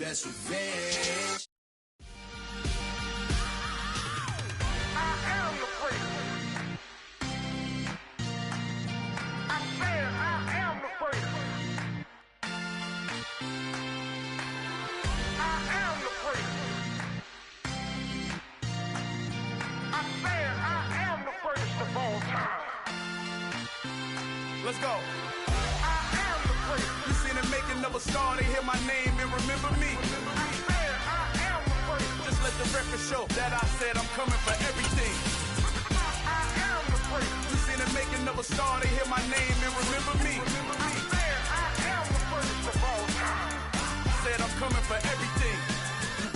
best revenge. Let's go. You seen the making of a star, they hear my name and remember me. Just let the record show that I said I'm coming for everything. You seen the making of a star, they hear my name and remember me. Said I'm coming for everything.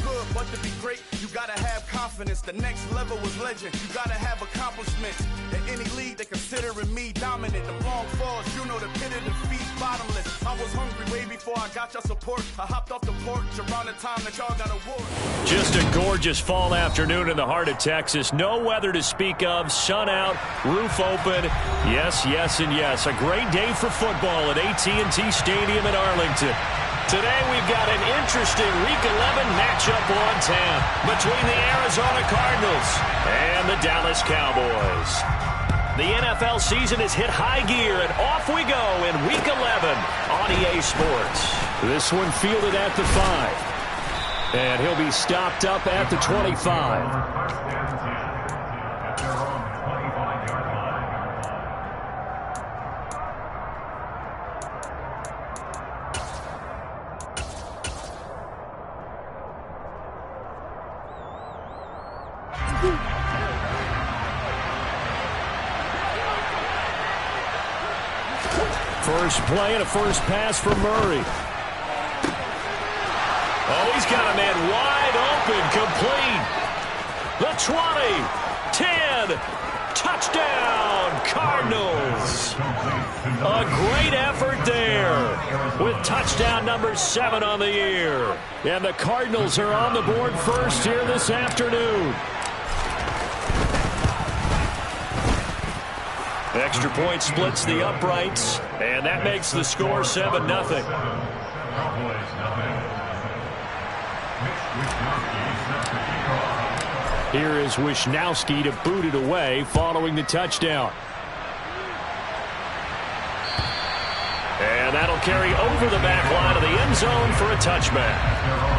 Good, but to be great, you gotta have confidence. The next level was legend. You gotta have accomplishments. In any league, they considering me dominant. The long falls, you know the pit of defeat, bottomless. I was hungry way before I got your support. I hopped off the porch around the time that y'all got award. Just a gorgeous fall afternoon in the heart of Texas. No weather to speak of. Sun out, roof open. Yes, yes, and yes. A great day for football at AT&T Stadium in Arlington. Today we've got an interesting Week 11 matchup on tap between the Arizona Cardinals and the Dallas Cowboys. The NFL season has hit high gear, and off we go in Week 11 on EA Sports. This one fielded at the 5, and he'll be stopped up at the 25. First play and a first pass for Murray. Oh, he's got a man wide open, complete. The 20, 10, touchdown, Cardinals. A great effort there with touchdown number 7 on the year. And the Cardinals are on the board first here this afternoon. Extra point splits the uprights, and that makes the score 7-0. Here is Wisnowski to boot it away following the touchdown. And that'll carry over the back line of the end zone for a touchback.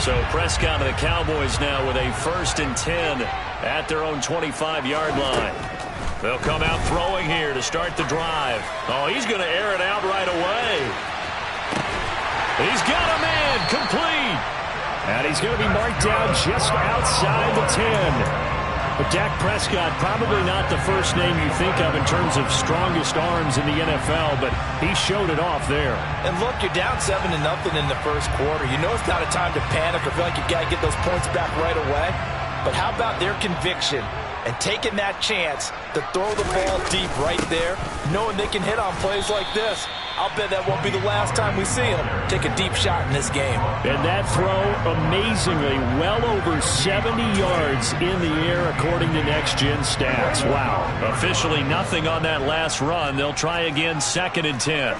So Prescott of the Cowboys now with a 1st and 10 at their own 25-yard line. They'll come out throwing here to start the drive. Oh, he's going to air it out right away. He's got a man complete. And he's going to be marked down just outside the 10. But Dak Prescott, probably not the first name you think of in terms of strongest arms in the NFL, but he showed it off there. And look, you're down 7-0 in the first quarter. You know it's not a time to panic or feel like you got to get those points back right away. But how about their conviction and taking that chance to throw the ball deep right there, knowing they can hit on plays like this? I'll bet that won't be the last time we see him take a deep shot in this game. And that throw, amazingly, well over 70 yards in the air, according to Next Gen Stats. Wow. Officially nothing on that last run. They'll try again, 2nd and 10.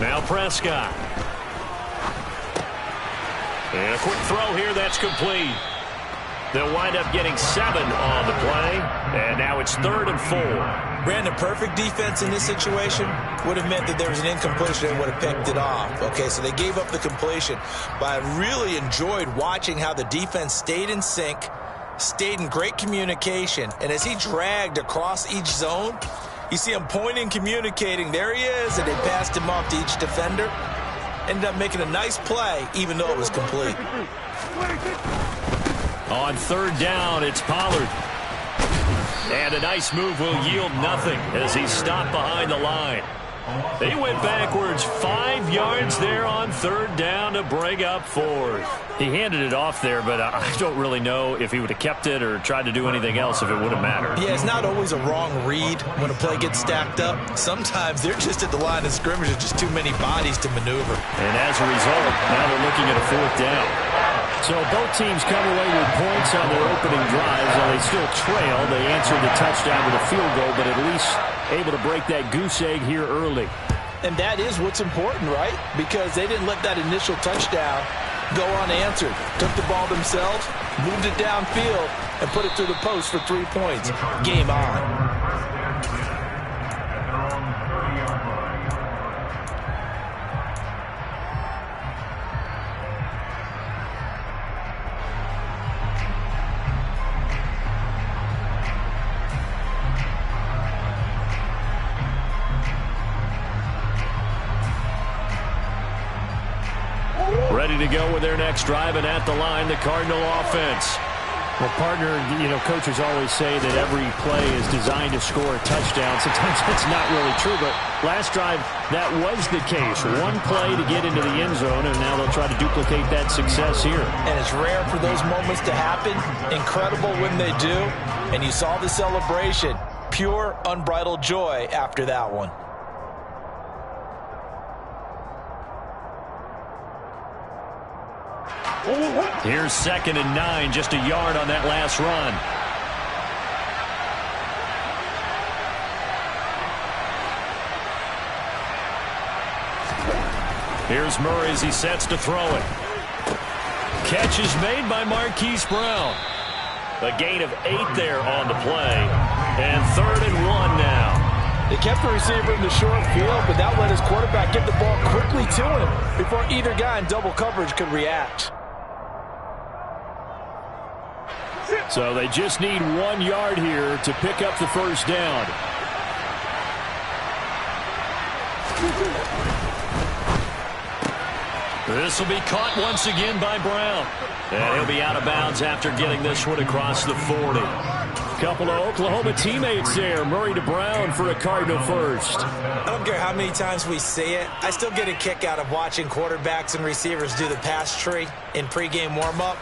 Now Prescott. And a quick throw here, that's complete. They'll wind up getting 7 on the play, and now it's 3rd and 4. Brandon, perfect defense in this situation would have meant that there was an incompletion and would have picked it off. Okay, so they gave up the completion, but I really enjoyed watching how the defense stayed in sync, stayed in great communication, and as he dragged across each zone, you see him pointing, communicating. There he is, and they passed him off to each defender. Ended up making a nice play, even though it was complete. On 3rd down, it's Pollard. And a nice move will yield nothing as he's stopped behind the line. He went backwards 5 yards there on third down to bring up fourth. He handed it off there, but I don't really know if he would have kept it or tried to do anything else if it would have mattered. Yeah, it's not always a wrong read when a play gets stacked up. Sometimes they're just at the line of scrimmage. There's just too many bodies to maneuver. And as a result, now they're looking at a fourth down. So both teams come away with points on their opening drives. While they still trail, they answered the touchdown with a field goal, but at least able to break that goose egg here early. And that is what's important, right? Because they didn't let that initial touchdown go unanswered. Took the ball themselves, moved it downfield, and put it through the post for 3 points. Game on. Ready to go with their next drive, and at the line, the Cardinal offense. Well, partner, coaches always say that every play is designed to score a touchdown. Sometimes that's not really true, but last drive, that was the case. One play to get into the end zone, and now they'll try to duplicate that success here. And it's rare for those moments to happen. Incredible when they do. And you saw the celebration. Pure, unbridled joy after that one. Here's 2nd and 9, just a yard on that last run. Here's Murray as he sets to throw it. Catch is made by Marquise Brown. A gain of 8 there on the play. And 3rd and 1 now. They kept the receiver in the short field, but that let his quarterback get the ball quickly to him before either guy in double coverage could react. So they just need 1 yard here to pick up the first down. This will be caught once again by Brown. And he'll be out of bounds after getting this one across the 40. Couple of Oklahoma teammates there. Murray to Brown for a Cardinal first. I don't care how many times we see it. I still get a kick out of watching quarterbacks and receivers do the pass tree in pregame warm-up.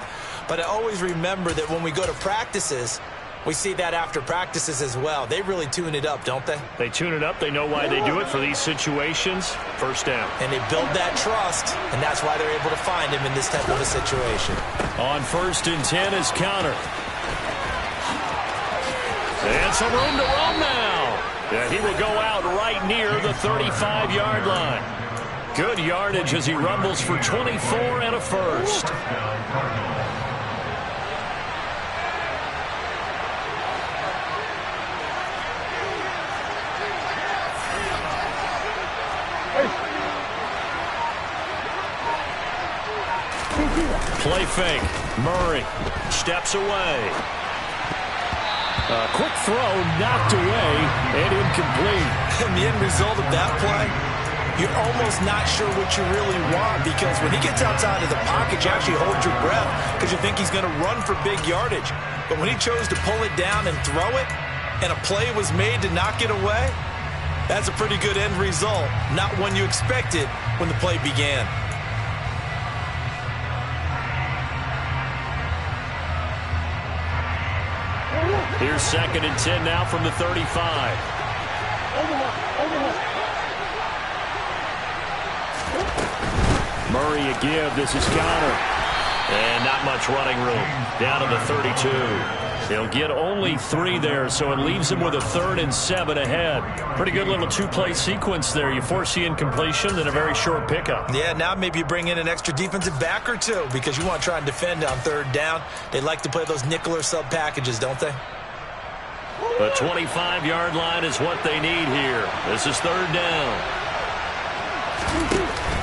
But I always remember that when we go to practices, we see that after practices as well. They really tune it up, don't they? They tune it up. They know why they do it for these situations. First down. And they build that trust, and that's why they're able to find him in this type of a situation. On 1st and 10 is Counter. And some room to roam now. Yeah, he will go out right near the 35-yard line. Good yardage as he rumbles for 24 and a first. Play fake. Murray steps away. Quick throw knocked away and incomplete. And the end result of that play, you're almost not sure what you really want, because when he gets outside of the pocket, you actually hold your breath because you think he's going to run for big yardage. But when he chose to pull it down and throw it, and a play was made to knock it away, that's a pretty good end result. Not one you expected when the play began. Here's 2nd and 10 now from the 35. Murray a give. This is Counter. And not much running room. Down to the 32. They'll get only 3 there, so it leaves them with a 3rd and 7 ahead. Pretty good little 2-play sequence there. You force the incompletion, then a very short pickup. Yeah, now maybe you bring in an extra defensive back or two because you want to try and defend on 3rd down. They like to play those nickel or sub packages, don't they? The 25-yard line is what they need here. This is 3rd down.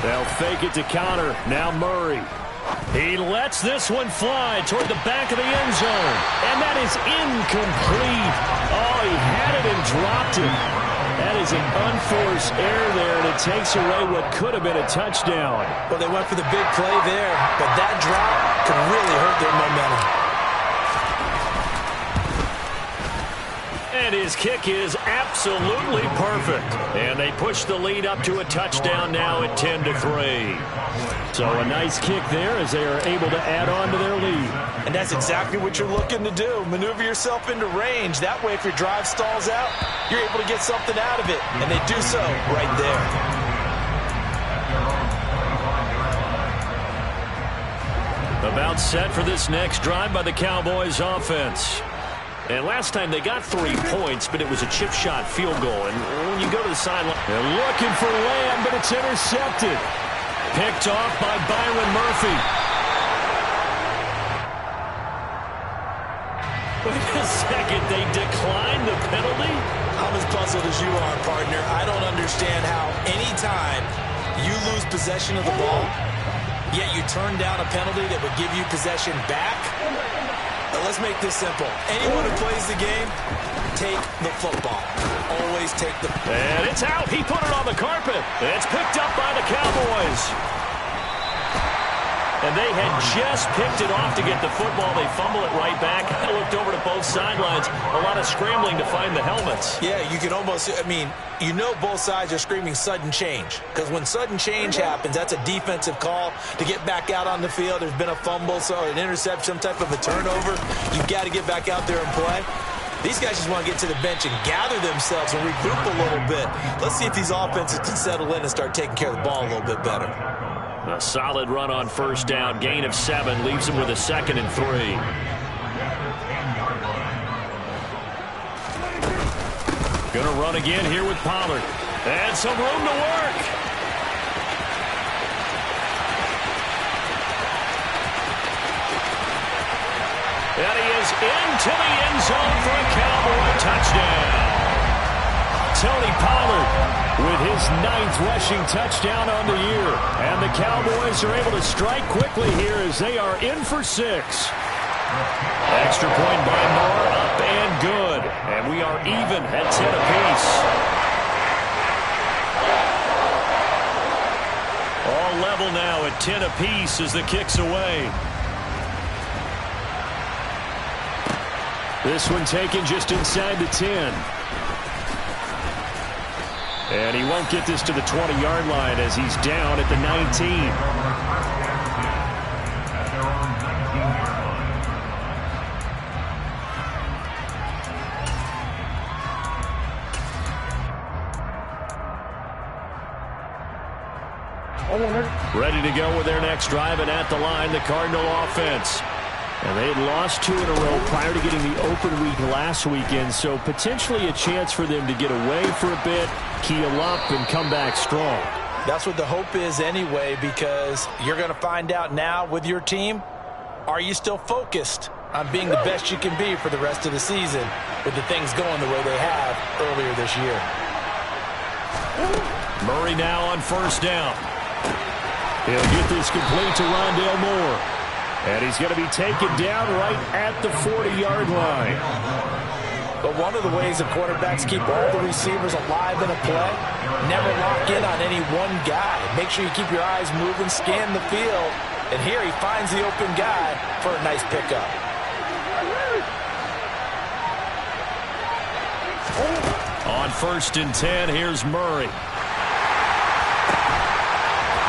They'll fake it to Counter. Now Murray. He lets this one fly toward the back of the end zone. And that is incomplete. Oh, he had it and dropped it. That is an unforced error there, and it takes away what could have been a touchdown. Well, they went for the big play there, but that drop could really hurt their momentum. And his kick is absolutely perfect. And they push the lead up to a touchdown now at 10-3. So a nice kick there as they are able to add on to their lead. And that's exactly what you're looking to do. Maneuver yourself into range. That way, if your drive stalls out, you're able to get something out of it. And they do so right there. About set for this next drive by the Cowboys offense. And last time they got 3 points, but it was a chip shot field goal. And when you go to the sideline, they're looking for Lamb, but it's intercepted. Picked off by Byron Murphy. Wait a second, they declined the penalty? I'm as puzzled as you are, partner. I don't understand how anytime you lose possession of the ball, yet you turn down a penalty that would give you possession back. Now let's make this simple. Anyone who plays the game, take the football. Always take the... And it's out. He put it on the carpet. It's picked up by the Cowboys. And they had just picked it off to get the football. They fumble it right back. I looked over to both sidelines. A lot of scrambling to find the helmets. Yeah, you can almost, I mean, you know both sides are screaming sudden change. Because when sudden change happens, that's a defensive call to get back out on the field. There's been a fumble, so an interception, some type of a turnover. You've got to get back out there and play. These guys just want to get to the bench and gather themselves and regroup a little bit. Let's see if these offenses can settle in and start taking care of the ball a little bit better. A solid run on first down. Gain of 7 leaves them with a 2nd and 3. Gonna run again here with Pollard. And some room to work. And he is into the end zone for a Cowboy touchdown. Tony Pollard with his 9th rushing touchdown on the year. And the Cowboys are able to strike quickly here as they are in for 6. Extra point by Moore, up and good. And we are even at 10 apiece. All level now at 10 apiece as the kick's away. This one taken just inside the 10. And he won't get this to the 20-yard line as he's down at the 19. Ready to go with their next drive, and at the line, the Cardinal offense. And they had lost 2 in a row prior to getting the open week last weekend, so potentially a chance for them to get away for a bit, keel up, and come back strong. That's what the hope is anyway, because you're going to find out now with your team, are you still focused on being the best you can be for the rest of the season with the things going the way they have earlier this year? Murray now on first down. He'll get this complete to Rondale Moore. And he's going to be taken down right at the 40-yard line. But one of the ways the quarterbacks keep all the receivers alive in a play, never lock in on any one guy. Make sure you keep your eyes moving, scan the field. And here he finds the open guy for a nice pickup. On 1st and 10, here's Murray.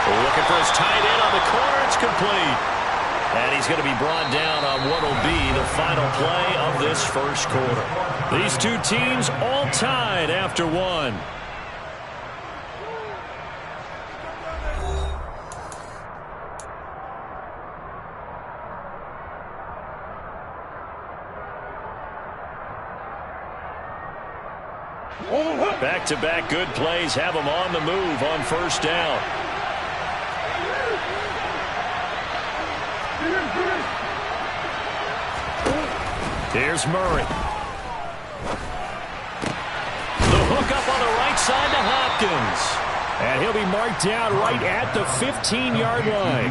Looking for his tight end on the corner. It's complete. And he's going to be brought down on what will be the final play of this first quarter. These two teams all tied after 1. Back-to-back good plays have them on the move on first down. Here's Murray. The hook up on the right side to Hopkins. And he'll be marked down right at the 15-yard line.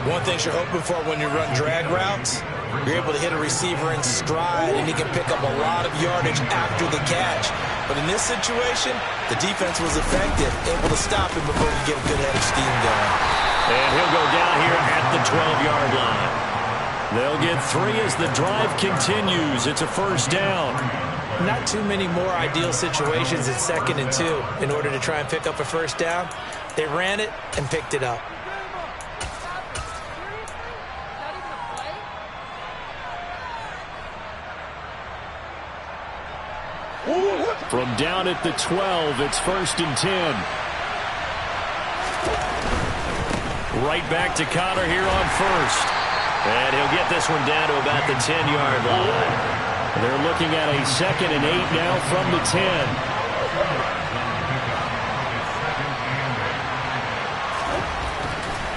One thing you're hoping for when you run drag routes, you're able to hit a receiver in stride, and he can pick up a lot of yardage after the catch. But in this situation, the defense was effective, able to stop him before he get a good head of steam going. And he'll go down here at the 12-yard line. They'll get 3 as the drive continues. It's a first down. Not too many more ideal situations in 2nd and 2 in order to try and pick up a first down. They ran it and picked it up. From down at the 12, it's 1st and 10. Right back to Connor here on 1st. And he'll get this one down to about the 10-yard line. They're looking at a 2nd and 8 now from the 10.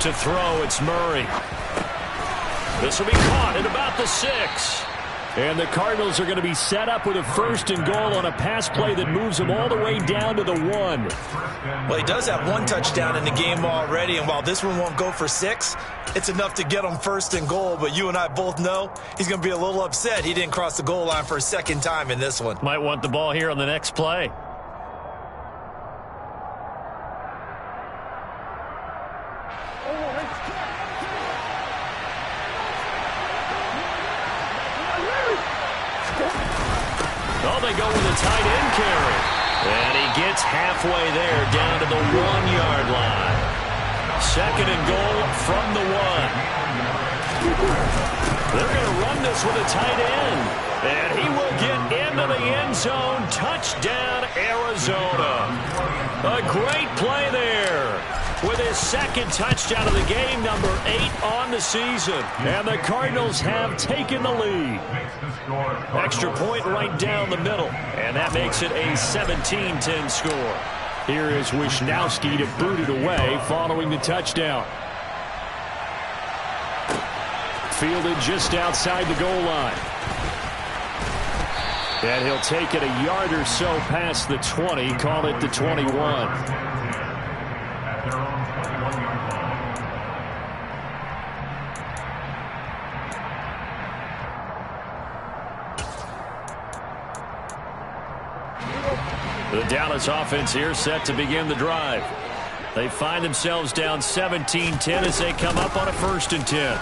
To throw, it's Murray. This will be caught at about the 6. And the Cardinals are going to be set up with a 1st and goal on a pass play that moves them all the way down to the 1. Well, he does have 1 touchdown in the game already, and while this one won't go for 6, it's enough to get him 1st and goal. But you and I both know he's going to be a little upset he didn't cross the goal line for a 2nd time in this one. Might want the ball here on the next play. Oh, they go with a tight end carry. And he gets halfway there down to the 1-yard line. 2nd and goal from the 1. They're going to run this with a tight end. And he will get into the end zone. Touchdown, Arizona. A great play there. With his 2nd touchdown of the game, number 8 on the season. And the Cardinals have taken the lead. Extra point right down the middle. And that makes it a 17-10 score. Here is Wisnowski to boot it away following the touchdown. Fielded just outside the goal line. And he'll take it a yard or so past the 20, call it the 21. The Dallas offense here set to begin the drive. They find themselves down 17-10 as they come up on a 1st and 10.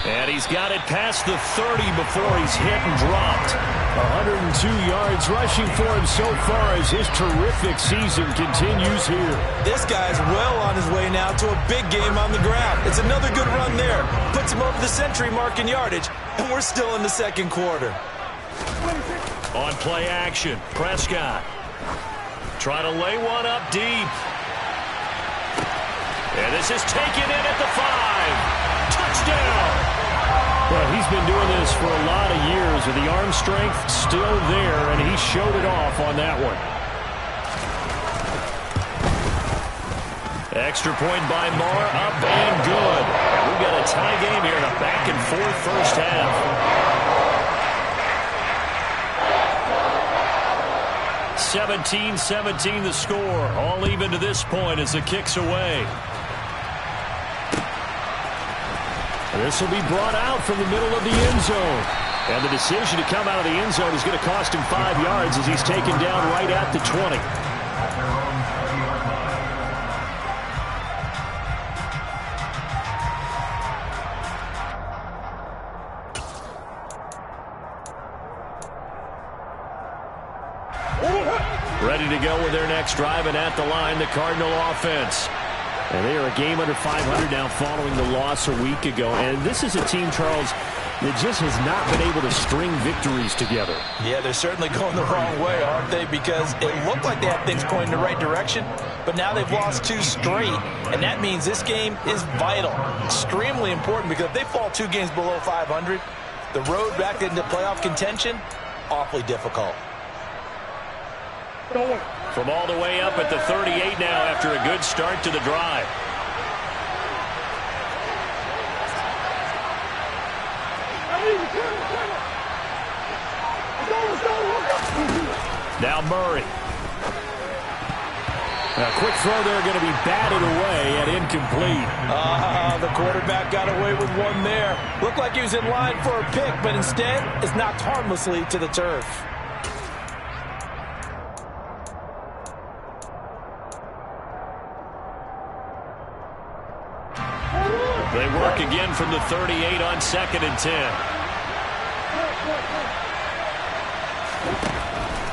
And he's got it past the 30 before he's hit and dropped. 102 yards rushing for him so far as his terrific season continues here. This guy's well on his way now to a big game on the ground. It's another good run there. Puts him over the century mark in yardage, and we're still in the 2nd quarter. On play action, Prescott. Trying to lay one up deep. And this is taken in at the 5. Touchdown! Well, he's been doing this for a lot of years with the arm strength still there, and he showed it off on that one. Extra point by Moore, up and good. And we've got a tie game here in a back-and-forth first half. 17-17 the score. All even to this point as the kick's away. This will be brought out from the middle of the end zone. And the decision to come out of the end zone is going to cost him 5 yards as he's taken down right at the 20. Ready to go with their next drive, and at the line, the Cardinal offense. And they are a game under 500 now following the loss a week ago. And this is a team, Charles, that just has not been able to string victories together. Yeah, they're certainly going the wrong way, aren't they? Because it looked like they had things pointing in the right direction, but now they've lost 2 straight. And that means this game is vital, extremely important, because if they fall 2 games below 500, the road back into playoff contention, awfully difficult. From all the way up at the 38 now after a good start to the drive. Now Murray. A quick throw there going to be batted away and incomplete. The quarterback got away with one there. Looked like he was in line for a pick, but instead is knocked harmlessly to the turf. They work again from the 38 on 2nd and 10.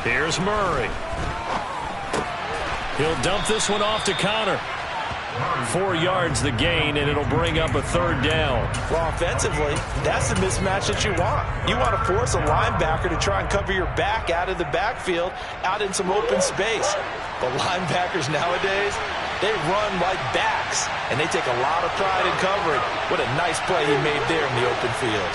Here's Murray. He'll dump this one off to Connor. 4 yards the gain, and it'll bring up a 3rd down. Well, offensively, that's the mismatch that you want. You want to force a linebacker to try and cover your back out of the backfield, out in some open space. But linebackers nowadays, they run like backs, and they take a lot of pride in covering. What a nice play he made there in the open field.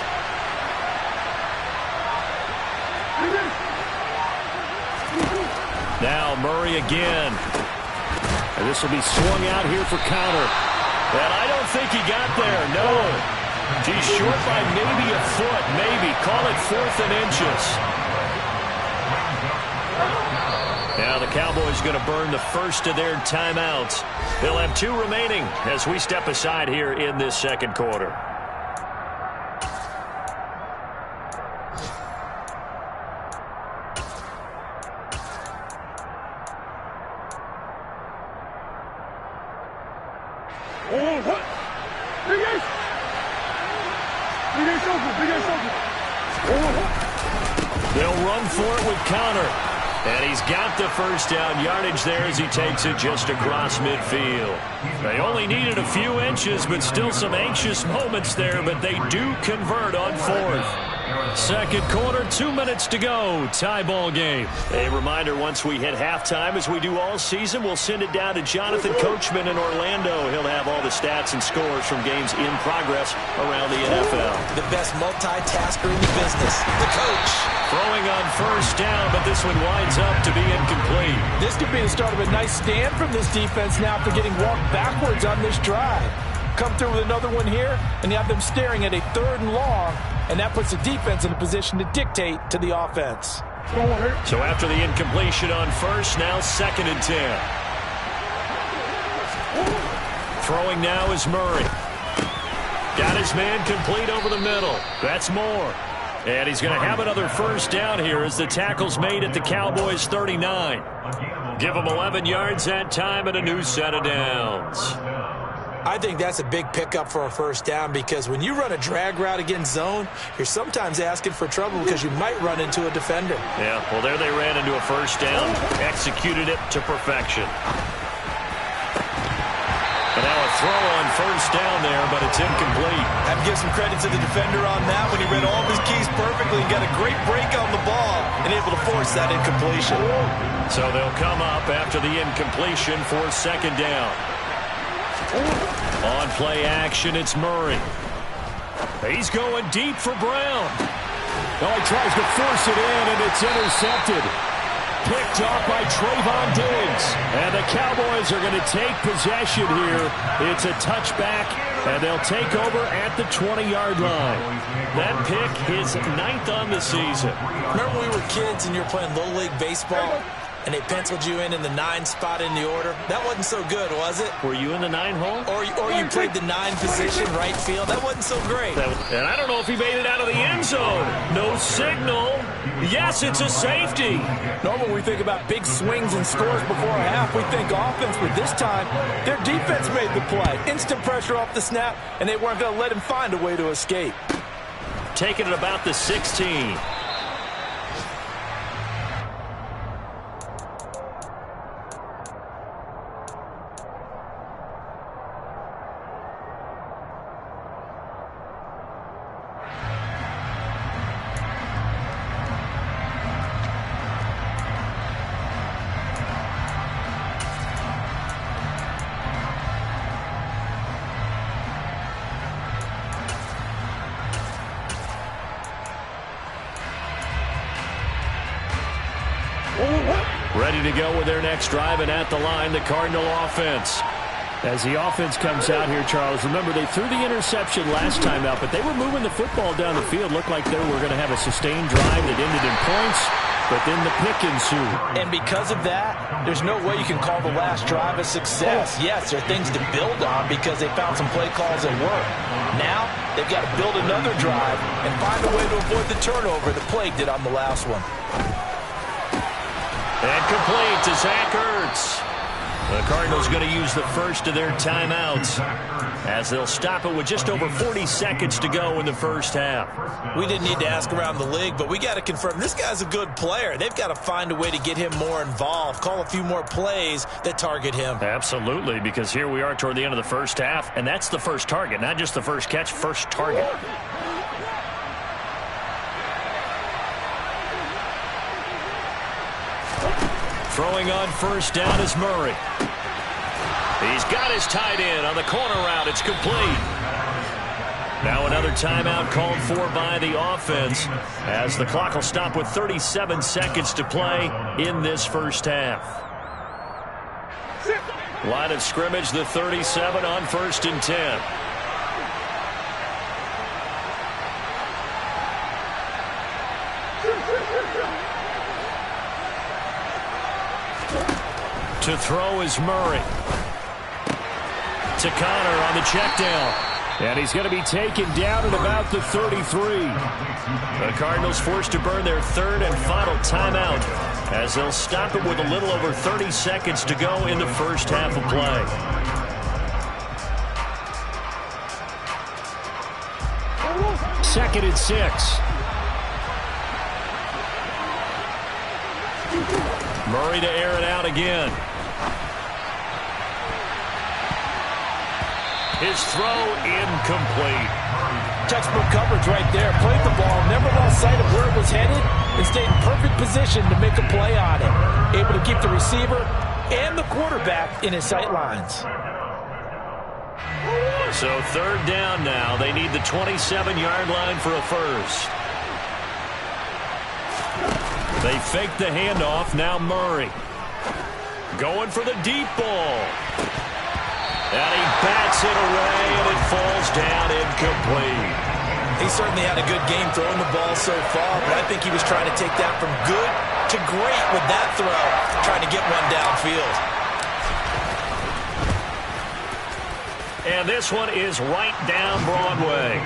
Now Murray again. And this will be swung out here for Connor. And I don't think he got there. No. He's short by maybe a foot. Maybe. Call it 4th and inches. Now the Cowboys going to burn the first of their timeouts. They'll have 2 remaining as we step aside here in this 2nd quarter. They'll run for it with Connor. And he's got the first down yardage there as he takes it just across midfield. They only needed a few inches, but still some anxious moments there, but they do convert on 4th. 2nd quarter, 2 minutes to go. Tie ball game. A reminder, once we hit halftime, as we do all season, we'll send it down to Jonathan Coachman in Orlando. He'll have all the stats and scores from games in progress around the NFL. The best multitasker in the business, the coach. Throwing on 1st down, but this one winds up to be incomplete. This could be the start of a nice stand from this defense now after getting walked backwards on this drive. Come through with another one here, and you have them staring at a 3rd and long, and that puts the defense in a position to dictate to the offense. So after the incompletion on 1st, now 2nd and 10. Throwing now is Murray. Got his man complete over the middle. That's Moore. And he's going to have another 1st down here as the tackle's made at the Cowboys 39. Give them 11 yards that time and a new set of downs. I think that's a big pickup for a 1st down because when you run a drag route against zone, you're sometimes asking for trouble because you might run into a defender. Yeah, well, there they ran into a 1st down, executed it to perfection. And now a throw on 1st down there, but it's incomplete. I have to give some credit to the defender on that when he read all of his keys perfectly and got a great break on the ball and able to force that incompletion. So they'll come up after the incompletion for 2nd down. On play action, it's Murray. He's going deep for Brown. Oh, he tries to force it in, and it's intercepted. Picked off by Trayvon Diggs. And the Cowboys are going to take possession here. It's a touchback, and they'll take over at the 20-yard line. That pick is 9th on the season. Remember when we were kids and you were playing Little League Baseball? And they penciled you in the 9 spot in the order. That wasn't so good, was it? Were you in the 9 hole? Or you played the 9 position, right field. That wasn't so great. And I don't know if he made it out of the end zone. No signal. Yes, it's a safety. Normally we think about big swings and scores before a half. We think offense, but this time their defense made the play. Instant pressure off the snap, and they weren't going to let him find a way to escape. Taking it about the 16. Ready to go with their next drive, and at the line, the Cardinal offense. As the offense comes out here, Charles, remember they threw the interception last time out, but they were moving the football down the field. Looked like they were going to have a sustained drive that ended in points, but then the pick ensued. And because of that, there's no way you can call the last drive a success. Yes, there are things to build on because they found some play calls that work. Now, they've got to build another drive and find a way to avoid the turnover the Plague did on the last one. And complete to Zach Ertz. The Cardinals going to use the first of their timeouts as they'll stop it with just over 40 seconds to go in the first half. We didn't need to ask around the league, but we got to confirm this guy's a good player. They've got to find a way to get him more involved, call a few more plays that target him. Absolutely, because here we are toward the end of the first half, and that's the first target, not just the first catch, first target. Throwing on first down is Murray. He's got his tight end on the corner route. It's complete. Now another timeout called for by the offense as the clock will stop with 37 seconds to play in this first half. Line of scrimmage, the 37 on 1st and 10. To throw is Murray. To Connor on the check down. And he's going to be taken down at about the 33. The Cardinals forced to burn their third and final timeout as they'll stop it with a little over 30 seconds to go in the first half of play. Second and 6. Murray to air it out again. His throw incomplete. Textbook coverage right there. Played the ball, never lost sight of where it was headed, and stayed in perfect position to make a play on it. Able to keep the receiver and the quarterback in his sight lines. So third down now. They need the 27-yard line for a first. They fake the handoff. Now Murray. Going for the deep ball. And he bats it away, and it falls down incomplete. He certainly had a good game throwing the ball so far, but I think he was trying to take that from good to great with that throw, trying to get one downfield. And this one is right down Broadway.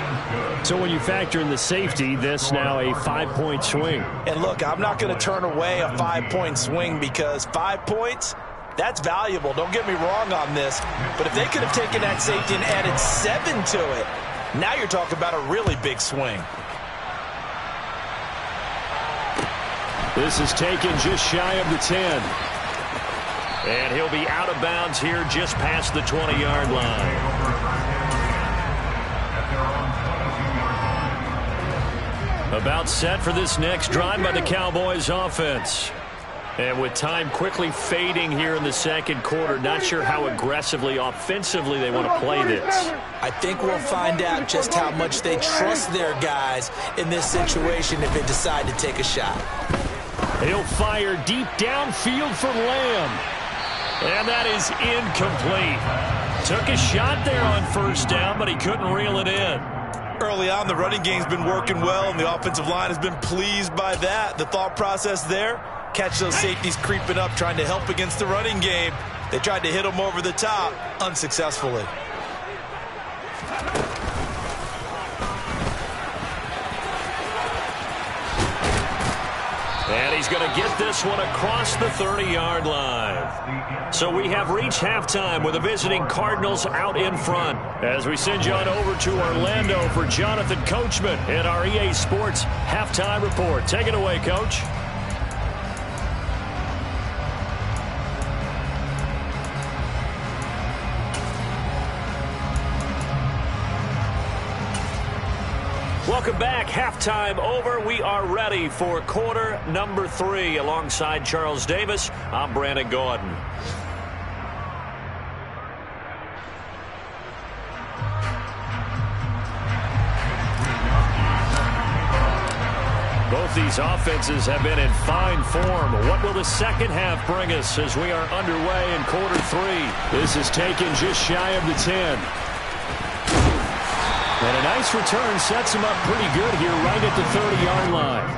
So when you factor in the safety, this now a 5-point swing. And look, I'm not going to turn away a 5-point swing because 5 points, that's valuable. Don't get me wrong on this. But if they could have taken that safety and added 7 to it, now you're talking about a really big swing. This is taken just shy of the 10. And he'll be out of bounds here just past the 20-yard line. About set for this next drive by the Cowboys offense. And with time quickly fading here in the second quarter, not sure how aggressively, offensively they want to play this. I think we'll find out just how much they trust their guys in this situation if they decide to take a shot. He'll fire deep downfield for Lamb. And that is incomplete. Took a shot there on first down, but he couldn't reel it in. Early on, the running game's been working well, and the offensive line has been pleased by that. The thought process there, catch those safeties creeping up, trying to help against the running game. They tried to hit them over the top, unsuccessfully. And he's going to get this one across the 30-yard line. So we have reached halftime with the visiting Cardinals out in front. As we send you on over to Orlando for Jonathan Coachman in our EA Sports Halftime Report. Take it away, Coach. Welcome back. Halftime over. We are ready for quarter number 3. Alongside Charles Davis, I'm Brandon Gordon. Both these offenses have been in fine form. What will the second half bring us as we are underway in quarter 3? This is taken just shy of the 10. And a nice return sets him up pretty good here right at the 30-yard line.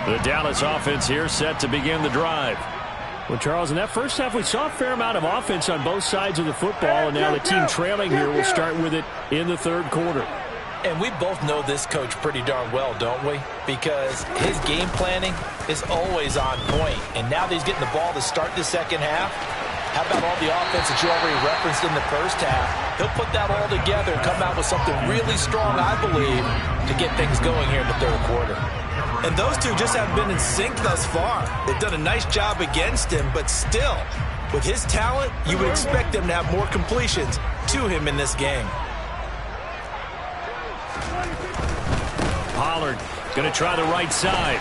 The Dallas offense here set to begin the drive. Well, Charles, in that first half, we saw a fair amount of offense on both sides of the football, and now the team trailing here will start with it in the third quarter. And we both know this coach pretty darn well, don't we? Because his game planning is always on point. And now that he's getting the ball to start the second half, how about all the offense that you already referenced in the first half? He'll put that all together and come out with something really strong, I believe, to get things going here in the third quarter. And those two just haven't been in sync thus far. They've done a nice job against him, but still, with his talent, you would expect them to have more completions to him in this game. Pollard going to try the right side.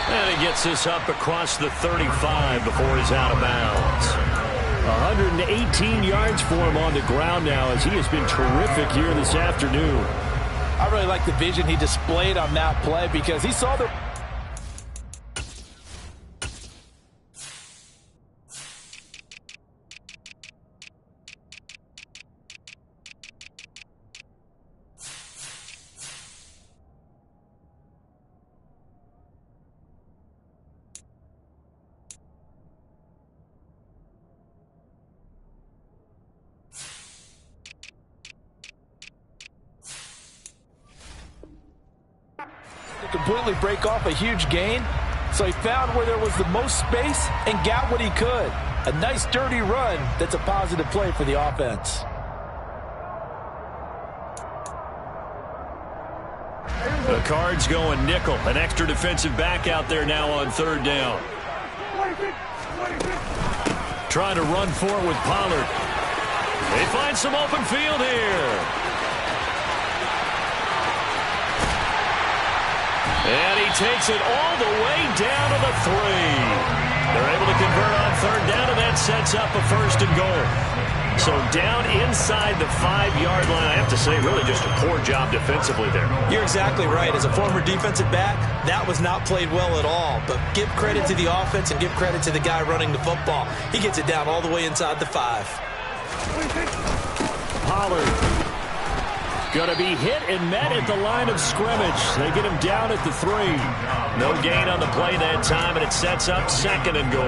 And he gets this up across the 35 before he's out of bounds. 118 yards for him on the ground now as he has been terrific here this afternoon. I really like the vision he displayed on that play because he saw the... completely break off a huge gain, so he found where there was the most space and got what he could. A nice dirty run that's a positive play for the offense. The Cards going nickel, an extra defensive back out there now on third down. Trying to run for it with Pollard. They find some open field here. And he takes it all the way down to the 3. They're able to convert on third down, and that sets up a first and goal. So down inside the 5-yard line. I have to say, really just a poor job defensively there. You're exactly right. As a former defensive back, that was not played well at all. But give credit to the offense and give credit to the guy running the football. He gets it down all the way inside the 5. Pollard going to be hit and met at the line of scrimmage. They get him down at the 3. No gain on the play that time, and it sets up second and goal.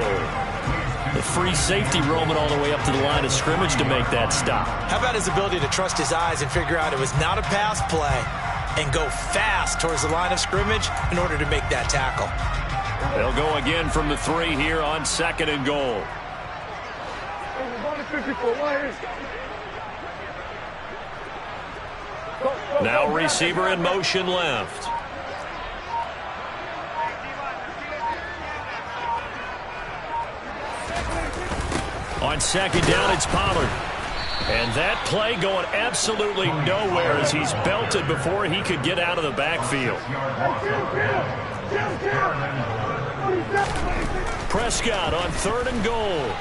The free safety roaming all the way up to the line of scrimmage to make that stop. How about his ability to trust his eyes and figure out it was not a pass play and go fast towards the line of scrimmage in order to make that tackle. They'll go again from the 3 here on second and goal. Now receiver in motion left. On second down, it's Pollard. And that play going absolutely nowhere as he's belted before he could get out of the backfield. Prescott on third and goal.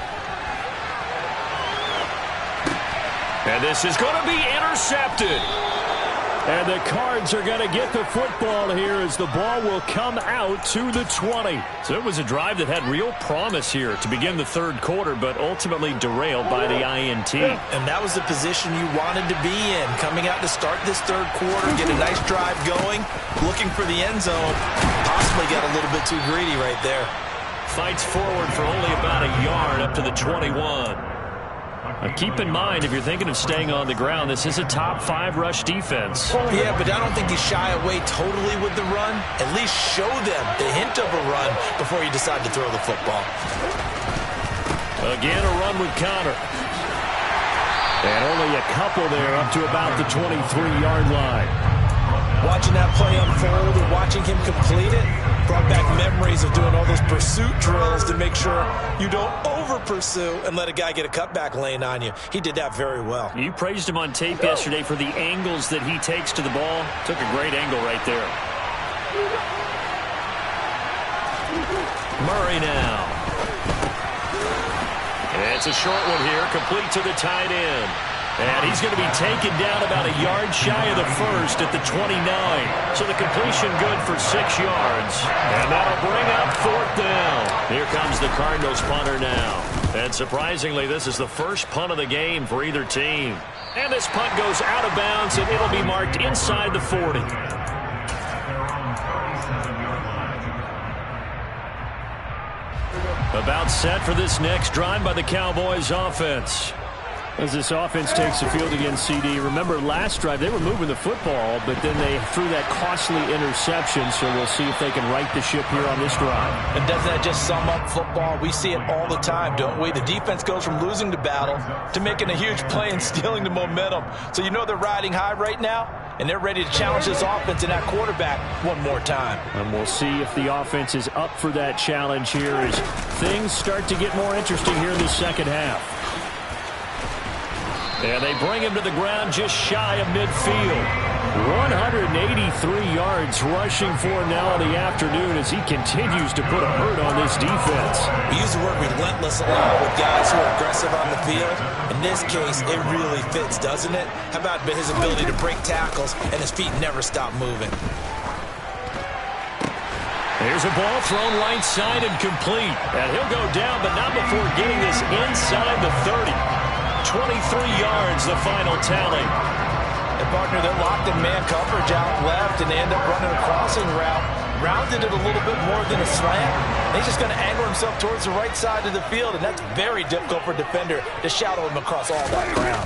And this is going to be intercepted. And the Cards are going to get the football here as the ball will come out to the 20. So it was a drive that had real promise here to begin the third quarter, but ultimately derailed by the INT. And that was the position you wanted to be in, coming out to start this third quarter, get a nice drive going, looking for the end zone. Possibly got a little bit too greedy right there. Fights forward for only about a yard up to the 21. Now keep in mind, if you're thinking of staying on the ground, this is a top 5 rush defense. Yeah, but I don't think you shy away totally with the run. At least show them the hint of a run before you decide to throw the football. Again, a run with Connor. And only a couple there up to about the 23-yard line. Watching that play unfold and watching him complete it brought back memories of doing all those pursuit drills to make sure you don't over-pursue and let a guy get a cutback lane on you. He did that very well. You praised him on tape yesterday for the angles that he takes to the ball. Took a great angle right there. Murray now. And it's a short one here, complete to the tight end. And he's going to be taken down about a yard shy of the first at the 29. So the completion good for 6 yards. And that'll bring up fourth down. Here comes the Cardinals punter now. And surprisingly, this is the first punt of the game for either team. And this punt goes out of bounds, and it'll be marked inside the 40. About set for this next drive by the Cowboys offense. As this offense takes the field against CD, remember last drive they were moving the football, but then they threw that costly interception, so we'll see if they can right the ship here on this drive. And doesn't that just sum up football? We see it all the time, don't we? The defense goes from losing the battle to making a huge play and stealing the momentum. So you know they're riding high right now, and they're ready to challenge this offense and that quarterback one more time. And we'll see if the offense is up for that challenge here as things start to get more interesting here in the second half. And they bring him to the ground just shy of midfield. 183 yards rushing for him now in the afternoon as he continues to put a hurt on this defense. We use the word relentless a lot with guys who are aggressive on the field. In this case, it really fits, doesn't it? How about his ability to break tackles and his feet never stop moving? Here's a ball thrown right side and complete. And he'll go down, but not before getting this inside the 30. 23 yards, the final tally. And partner, they're locked in man coverage out left, and they end up running a crossing route. Rounded it a little bit more than a slant. He's just going to angle himself towards the right side of the field, and that's very difficult for a defender to shadow him across all that ground.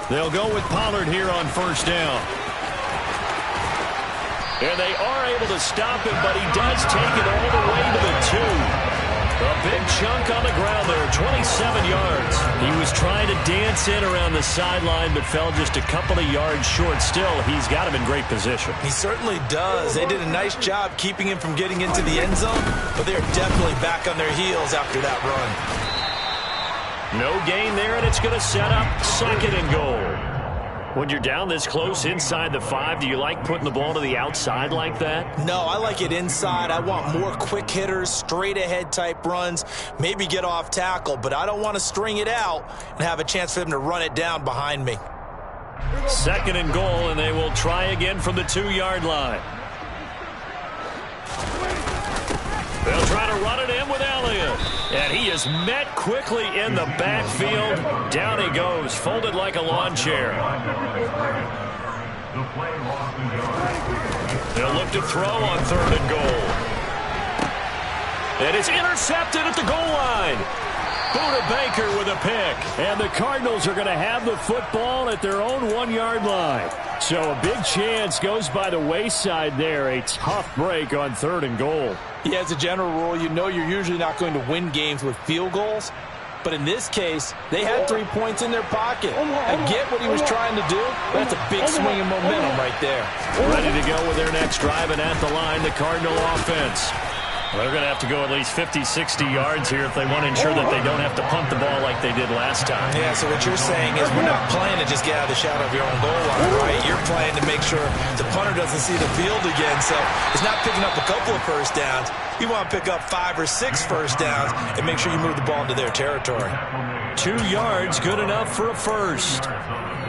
They'll go with Pollard here on first down. And they are able to stop him, but he does take it all the way to the 2. A big chunk on the ground there, 27 yards. He was trying to dance in around the sideline, but fell just a couple of yards short. Still, he's got him in great position. He certainly does. They did a nice job keeping him from getting into the end zone, but they're definitely back on their heels after that run. No gain there, and it's going to set up second and goal. When you're down this close inside the 5, do you like putting the ball to the outside like that? No, I like it inside. I want more quick hitters, straight ahead type runs, maybe get off tackle, but I don't want to string it out and have a chance for them to run it down behind me. Second and goal, and they will try again from the 2-yard line. They'll try to run it in with Elliott. And he is met quickly in the backfield. Down he goes, folded like a lawn chair. They'll look to throw on third and goal. And it's intercepted at the goal line. Buda Baker with a pick. And the Cardinals are going to have the football at their own 1-yard line. So a big chance goes by the wayside there. A tough break on third and goal. Yeah, as a general rule, you know you're usually not going to win games with field goals. But in this case, they had 3 points in their pocket. I get what he was trying to do, but that's a big swing of momentum right there. Ready to go with their next drive, and at the line, the Cardinal offense. They're going to have to go at least 50, 60 yards here if they want to ensure that they don't have to punt the ball like they did last time. Yeah, so what you're saying is we're not playing to just get out of the shadow of your own goal line, right? You're playing to make sure the punter doesn't see the field again. So it's not picking up a couple of first downs. You want to pick up 5 or 6 first downs and make sure you move the ball into their territory. 2 yards, good enough for a first.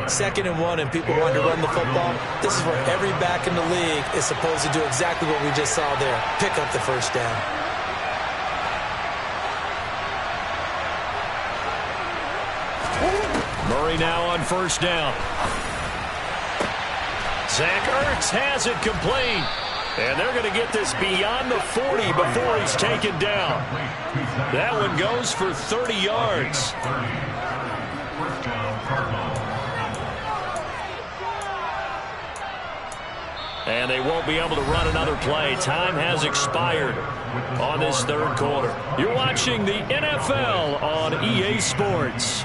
Second and 1, and people want to run the football. This is where every back in the league is supposed to do exactly what we just saw there. Pick up the first down. Murray now on first down. Zach Ertz has it complete. And they're going to get this beyond the 40 before he's taken down. That one goes for 30 yards. And they won't be able to run another play. Time has expired on this third quarter. You're watching the NFL on EA Sports.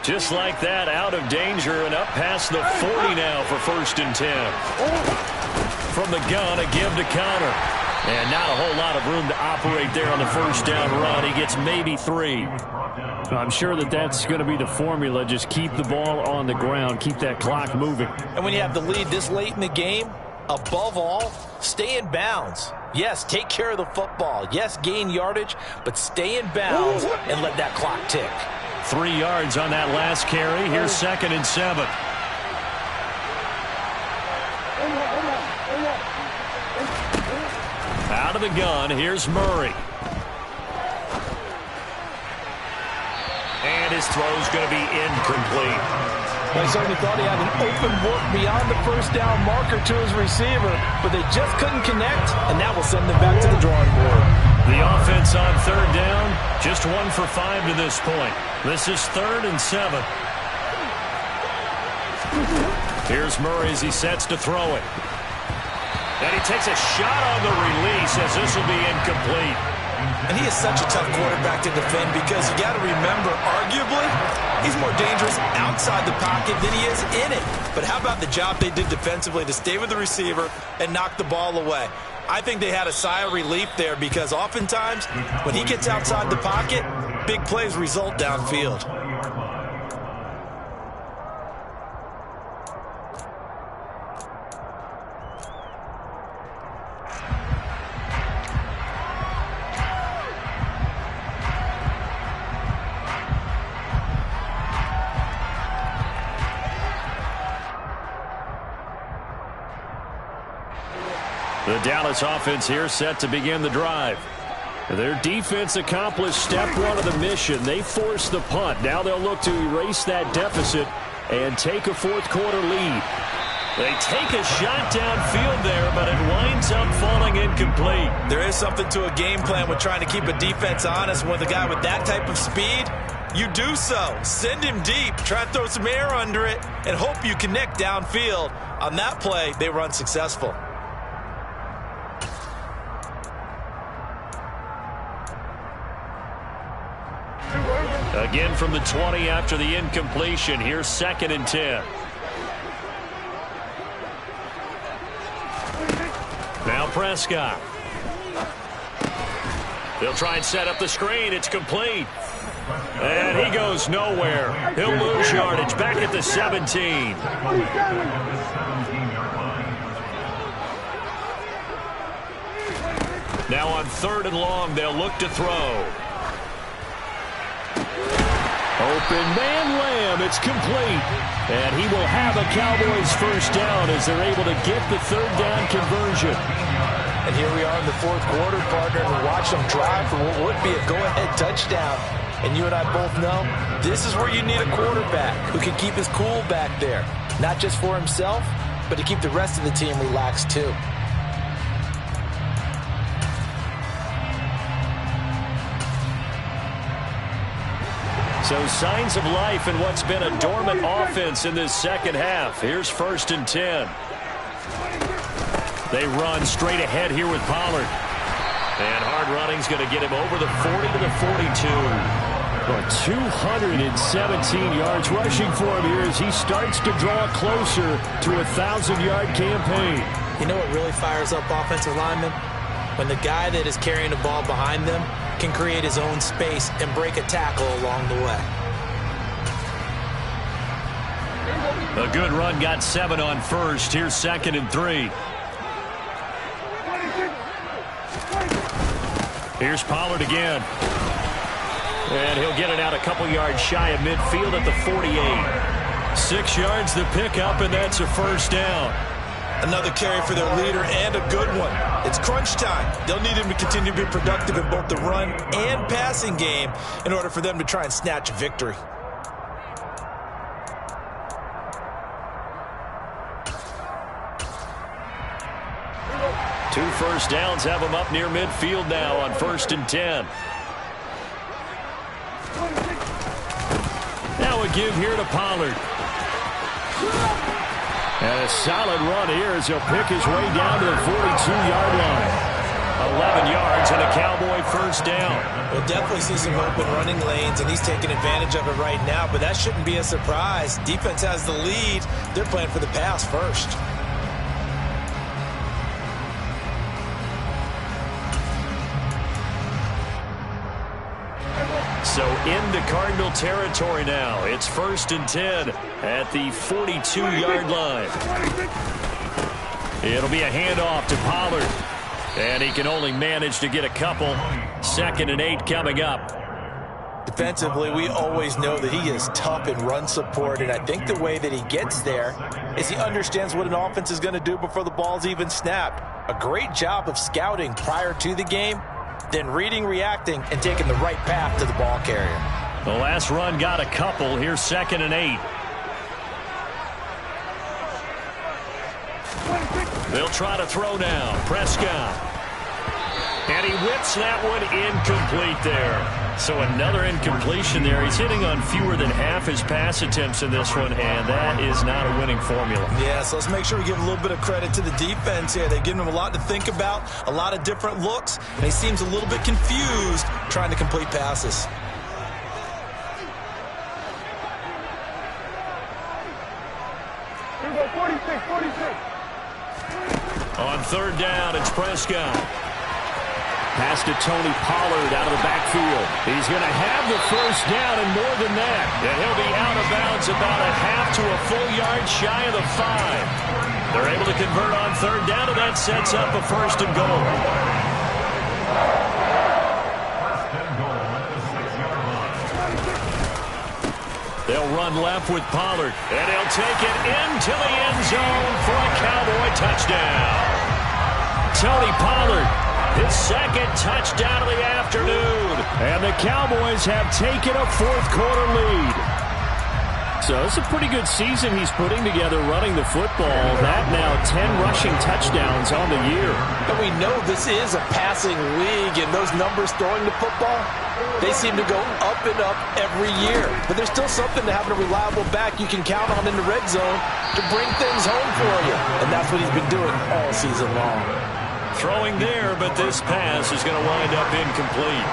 Just like that, out of danger and up past the 40 now for first and 10. From the gun, a give to counter. And not a whole lot of room to operate there on the first down run. He gets maybe 3. I'm sure that that's going to be the formula. Just keep the ball on the ground. Keep that clock moving. And when you have the lead this late in the game, above all, stay in bounds. Yes, take care of the football. Yes, gain yardage, but stay in bounds and let that clock tick. 3 yards on that last carry. Here's second and 7. Out of the gun, here's Murray. And his throw's going to be incomplete. They certainly thought he had an open look beyond the first down marker to his receiver, but they just couldn't connect, and that will send them back to the drawing board. The offense on third down, just 1 for 5 to this point. This is 3rd and 7. Here's Murray as he sets to throw it. And he takes a shot on the release as this will be incomplete. And he is such a tough quarterback to defend because you got to remember, arguably, he's more dangerous outside the pocket than he is in it. But how about the job they did defensively to stay with the receiver and knock the ball away? I think they had a sigh of relief there because oftentimes when he gets outside the pocket, big plays result downfield. The Dallas offense here set to begin the drive. Their defense accomplished step 1 of the mission. They forced the punt. Now they'll look to erase that deficit and take a fourth-quarter lead. They take a shot downfield there, but it winds up falling incomplete. There is something to a game plan with trying to keep a defense honest. With a guy with that type of speed, you do so. Send him deep, try to throw some air under it, and hope you connect downfield. On that play, they were unsuccessful. Again from the 20 after the incompletion. Here's 2nd and 10. Now Prescott. They'll try and set up the screen. It's complete. And he goes nowhere. He'll lose yardage back at the 17. Now on 3rd and long, they'll look to throw. Open man Lamb, it's complete. And he will have a Cowboys first down as they're able to get the 3rd down conversion. And here we are in the 4th quarter, partner, and we watch them drive for what would be a go-ahead touchdown. And you and I both know this is where you need a quarterback who can keep his cool back there. Not just for himself, but to keep the rest of the team relaxed too. So signs of life in what's been a dormant offense in this second half. Here's 1st and 10. They run straight ahead here with Pollard. And hard running's going to get him over the 40 to the 42. Well, 217 yards rushing for him here as he starts to draw closer to a 1,000-yard campaign. You know what really fires up offensive linemen? When the guy that is carrying the ball behind them can create his own space and break a tackle along the way. A good run got 7 on 1st. Here's 2nd and 3. Here's Pollard again. And he'll get it out a couple yards shy of midfield at the 48. 6 yards the pickup, and that's a first down. Another carry for their leader and a good one. It's crunch time. They'll need him to continue to be productive in both the run and passing game in order for them to try and snatch a victory. Two first downs have them up near midfield now on 1st and 10. Now a give here to Pollard. And a solid run here as he'll pick his way down to the 42-yard line. 11 yards and a Cowboy first down. We'll definitely see some open running lanes, and he's taking advantage of it right now, but that shouldn't be a surprise. Defense has the lead. They're playing for the pass first. So into Cardinal territory now. It's 1st and 10 at the 42-yard line. It'll be a handoff to Pollard. And he can only manage to get a couple. 2nd and 8 coming up. Defensively, we always know that he is tough in run support, and I think the way that he gets there is he understands what an offense is going to do before the ball's even snapped. A great job of scouting prior to the game, then reading, reacting, and taking the right path to the ball carrier. The last run got a couple. Here's 2nd and 8. They'll try to throw now. Prescott. And he whips that one incomplete there. So another incompletion there. He's hitting on fewer than half his pass attempts in this one, and that is not a winning formula. Yeah, so let's make sure we give a little bit of credit to the defense here. They've given him a lot to think about, a lot of different looks, and he seems a little bit confused trying to complete passes. On third down, it's Prescott. Pass to Tony Pollard out of the backfield. He's going to have the first down and more than that. And he'll be out of bounds about a half to a full yard shy of the 5. They're able to convert on third down, and that sets up a first and goal. They'll run left with Pollard, and he'll take it into the end zone for a Cowboy touchdown. Tony Pollard, his second touchdown of the afternoon. And the Cowboys have taken a fourth-quarter lead. So it's a pretty good season he's putting together running the football. That now 10 rushing touchdowns on the year. And we know this is a passing league, and those numbers throwing the football, they seem to go up and up every year. But there's still something to having a reliable back you can count on in the red zone to bring things home for you. And that's what he's been doing all season long. Throwing there, but this pass is going to wind up incomplete.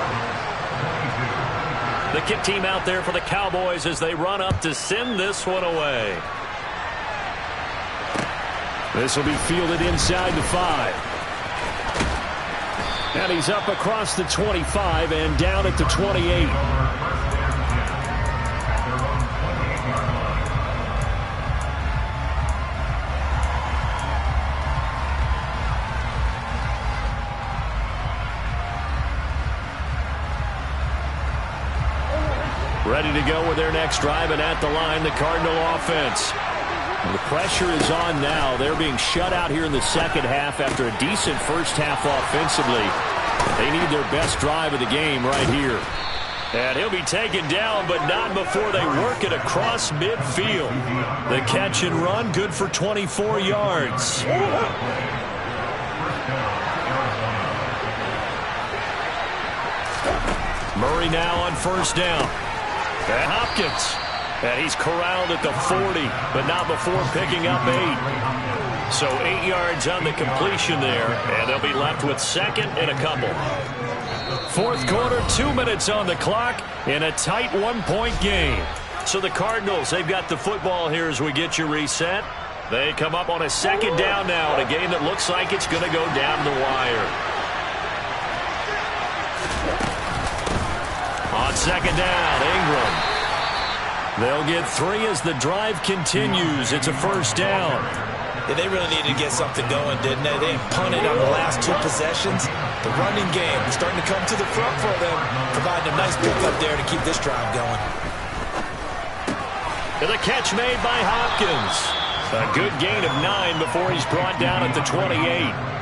The kick team out there for the Cowboys as they run up to send this one away. This will be fielded inside the 5. And he's up across the 25 and down at the 28. Ready to go with their next drive, and at the line, the Cardinal offense. The pressure is on now. They're being shut out here in the second half after a decent first half offensively. They need their best drive of the game right here. And he'll be taken down, but not before they work it across midfield. The catch and run, good for 24 yards. Murray now on first down. And Hopkins. And he's corralled at the 40, but not before picking up 8. So 8 yards on the completion there, and they'll be left with second and a couple. Fourth quarter, 2 minutes on the clock in a tight 1-point game. So the Cardinals, they've got the football here as we get you reset. They come up on a second down now in a game that looks like it's going to go down the wire. On second down, Ingram. They'll get 3 as the drive continues. It's a first down. Yeah, they really needed to get something going, didn't they? They punted on the last 2 possessions. The running game is starting to come to the front for them, providing a nice pickup there to keep this drive going. And the catch made by Hopkins. A good gain of 9 before he's brought down at the 28.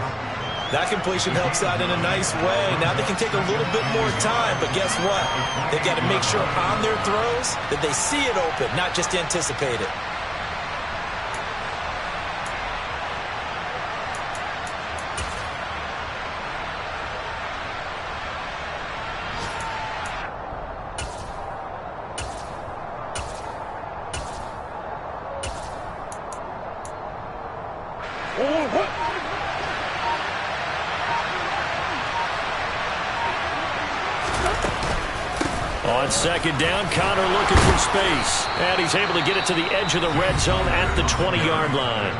That completion helps out in a nice way. Now they can take a little bit more time, but guess what? They've got to make sure on their throws that they see it open, not just anticipate it. On second down, Connor looking for space. And he's able to get it to the edge of the red zone at the 20-yard line.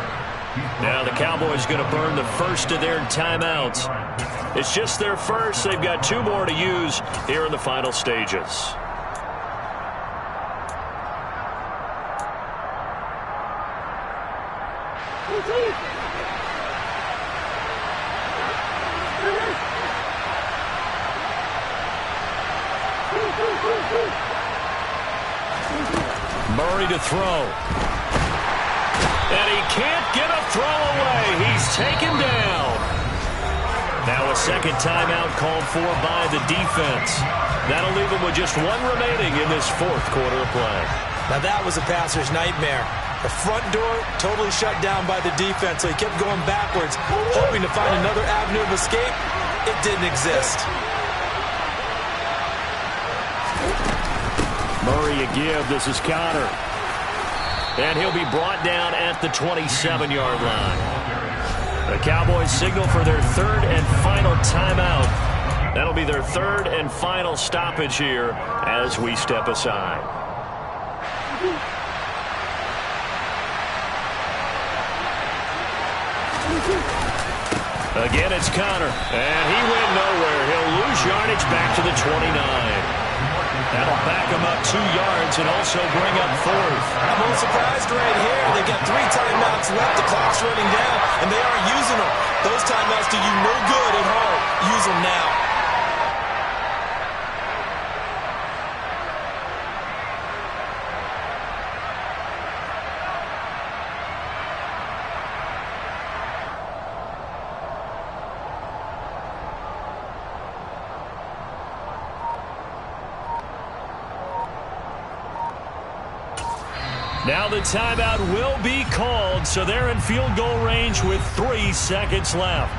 Now the Cowboys going to burn the first of their timeouts. It's just their first. They've got 2 more to use here in the final stages. Murray to throw. And he can't get a throw away. He's taken down. Now a second timeout called for by the defense. That'll leave him with just 1 remaining in this fourth quarter of play. Now that was a passer's nightmare. The front door totally shut down by the defense, so he kept going backwards, hoping to find another avenue of escape. It didn't exist. Murray a give. This is Connor. And he'll be brought down at the 27-yard line. The Cowboys signal for their third and final timeout. That'll be their third and final stoppage here as we step aside. Again, it's Connor, and he went nowhere. He'll lose yardage back to the 29. That'll back him up 2 yards and also bring up fourth. I'm a little surprised right here. They've got 3 timeouts left. The clock's running down, and they aren't using them. Those timeouts do you no good at home. Use them now. Now the timeout will be called, so they're in field goal range with 3 seconds left.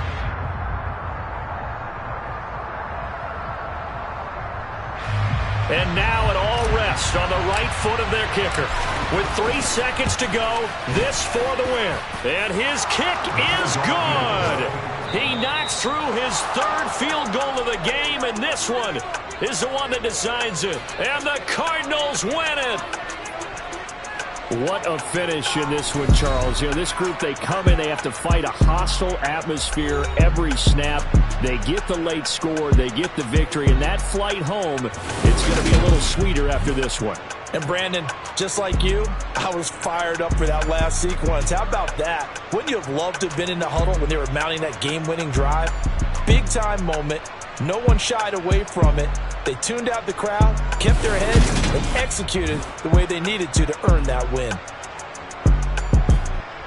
And now it all rests on the right foot of their kicker. With 3 seconds to go, this for the win. And his kick is good. He knocks through his third field goal of the game, and this one is the one that decides it. And the Cardinals win it. What a finish in this one, Charles. You know, this group, they come in, they have to fight a hostile atmosphere every snap. They get the late score, they get the victory, and that flight home, it's going to be a little sweeter after this one. And Brandon, just like you, I was fired up for that last sequence. How about that? Wouldn't you have loved to have been in the huddle when they were mounting that game-winning drive? Big-time moment. No one shied away from it. They tuned out the crowd, kept their heads, and executed the way they needed to earn that win.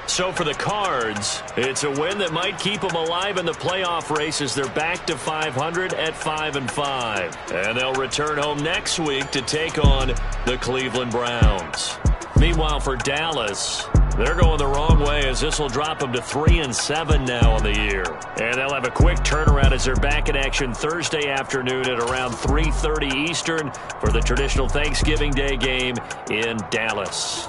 So for the Cards, it's a win that might keep them alive in the playoff race as they're back to 500 at 5-5. And they'll return home next week to take on the Cleveland Browns. Meanwhile, for Dallas, they're going the wrong way as this will drop them to 3-7 now on the year. And they'll have a quick turnaround as they're back in action Thursday afternoon at around 3:30 Eastern for the traditional Thanksgiving Day game in Dallas.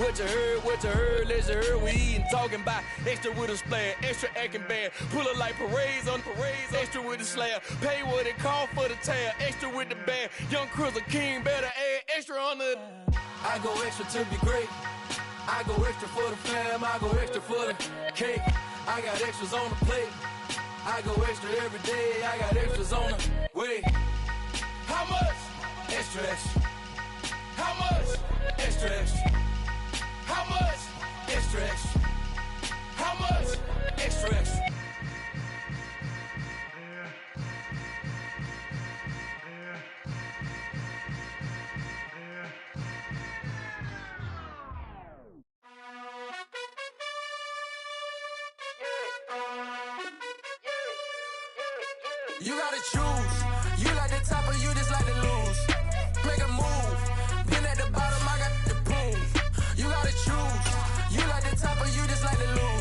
What you heard, let you heard. We eatin', talking about extra with a splash, extra acting bad. Pull it like parades on parades, extra with the slab. Pay what it cost for the tab, extra with the bag. Young Cruiser King, better add extra on the. I go extra to be great. I go extra for the fam, I go extra for the cake. I got extras on the plate. I go extra every day, I got extras on the way. How much? Extra, extra. How much? Extra, extra. How much? Extra, extra. How much? Extra, extra. You gotta choose. You like the top or you just like to lose. Make a move. Pin at the bottom, I got the prove. You gotta choose. You like the top or you just like to lose.